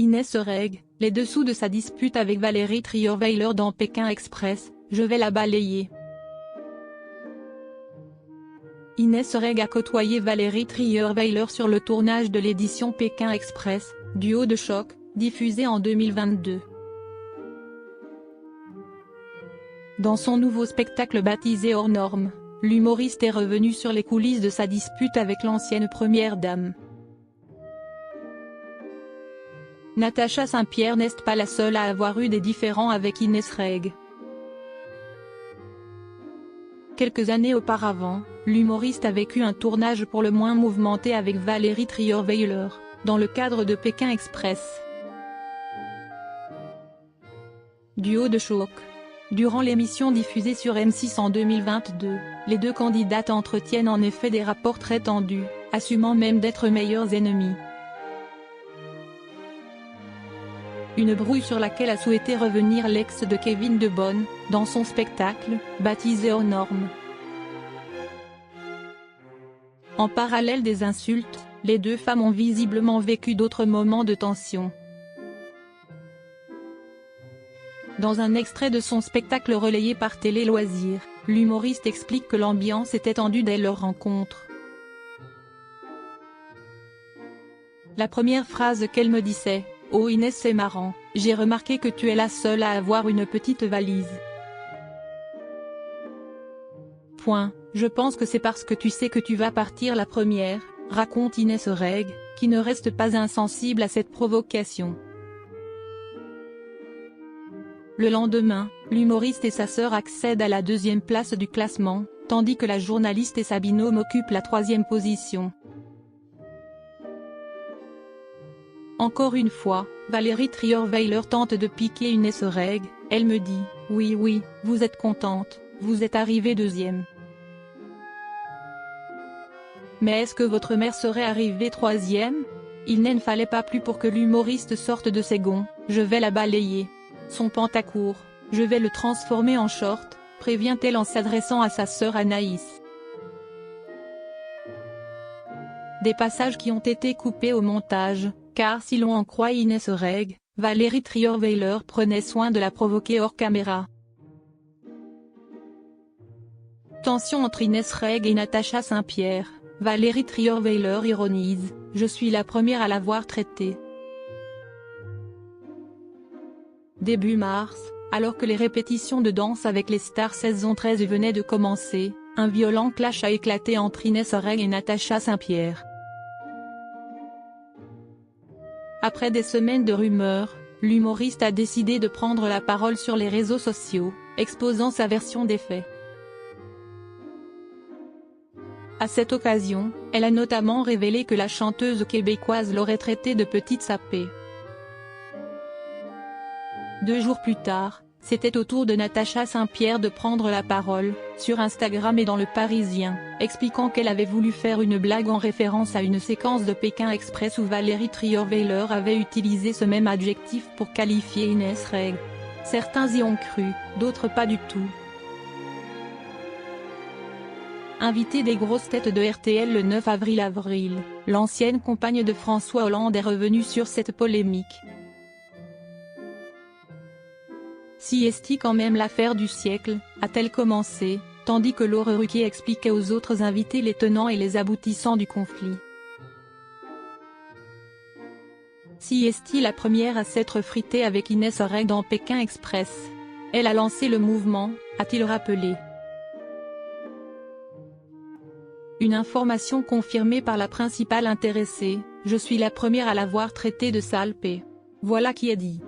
Inès Reg, les dessous de sa dispute avec Valérie Trierweiler dans Pékin Express, je vais la balayer. Inès Reg a côtoyé Valérie Trierweiler sur le tournage de l'édition Pékin Express, duo de choc, diffusé en 2022. Dans son nouveau spectacle baptisé Hors Normes, l'humoriste est revenu sur les coulisses de sa dispute avec l'ancienne première dame. Natacha Saint-Pierre n'est pas la seule à avoir eu des différends avec Inès Reg. Quelques années auparavant, l'humoriste a vécu un tournage pour le moins mouvementé avec Valérie Trierweiler, dans le cadre de Pékin Express. Duo de choc. Durant l'émission diffusée sur M6 en 2022, les deux candidates entretiennent en effet des rapports très tendus, assumant même d'être meilleures ennemies. Une brouille sur laquelle a souhaité revenir l'ex de Kevin De Bonne, dans son spectacle, baptisé Hors Normes. En parallèle des insultes, les deux femmes ont visiblement vécu d'autres moments de tension. Dans un extrait de son spectacle relayé par Télé Loisirs, l'humoriste explique que l'ambiance était tendue dès leur rencontre. La première phrase qu'elle me dit c'est « Oh Inès, c'est marrant, j'ai remarqué que tu es la seule à avoir une petite valise. » Point. Je pense que c'est parce que tu sais que tu vas partir la première, raconte Inès Reg, qui ne reste pas insensible à cette provocation. Le lendemain, l'humoriste et sa sœur accèdent à la deuxième place du classement, tandis que la journaliste et sa binôme occupent la troisième position. Encore une fois, Valérie Trierweiler tente de piquer Inès Reg, elle me dit « Oui, vous êtes contente, vous êtes arrivée deuxième. Mais est-ce que votre mère serait arrivée troisième ?» Il n'en fallait pas plus pour que l'humoriste sorte de ses gonds, « Je vais la balayer. Son pantacourt, je vais le transformer en short », prévient-elle en s'adressant à sa sœur Anaïs. Des passages qui ont été coupés au montage, car si l'on en croit Inès Reg, Valérie Trierweiler prenait soin de la provoquer hors caméra. Tension entre Inès Reg et Natacha Saint-Pierre, Valérie Trierweiler ironise « Je suis la première à l'avoir traitée. » Début mars, alors que les répétitions de Danse avec les stars saison 13 venaient de commencer, un violent clash a éclaté entre Inès Reg et Natacha Saint-Pierre. Après des semaines de rumeurs, l'humoriste a décidé de prendre la parole sur les réseaux sociaux, exposant sa version des faits. À cette occasion, elle a notamment révélé que la chanteuse québécoise l'aurait traitée de petite sapée. 2 jours plus tard, c'était au tour de Natacha Saint-Pierre de prendre la parole, sur Instagram et dans Le Parisien, expliquant qu'elle avait voulu faire une blague en référence à une séquence de Pékin Express où Valérie Trierweiler avait utilisé ce même adjectif pour qualifier Inès Reg. Certains y ont cru, d'autres pas du tout. Invitée des grosses têtes de RTL le 9 avril, l'ancienne compagne de François Hollande est revenue sur cette polémique. Si est-il quand même l'affaire du siècle, a-t-elle commencé, tandis que Laure Ruquier expliquait aux autres invités les tenants et les aboutissants du conflit. Si est-il la première à s'être fritée avec Inès Reg dans Pékin Express. Elle a lancé le mouvement, a-t-il rappelé. Une information confirmée par la principale intéressée, je suis la première à l'avoir traitée de sale P. Voilà qui est dit.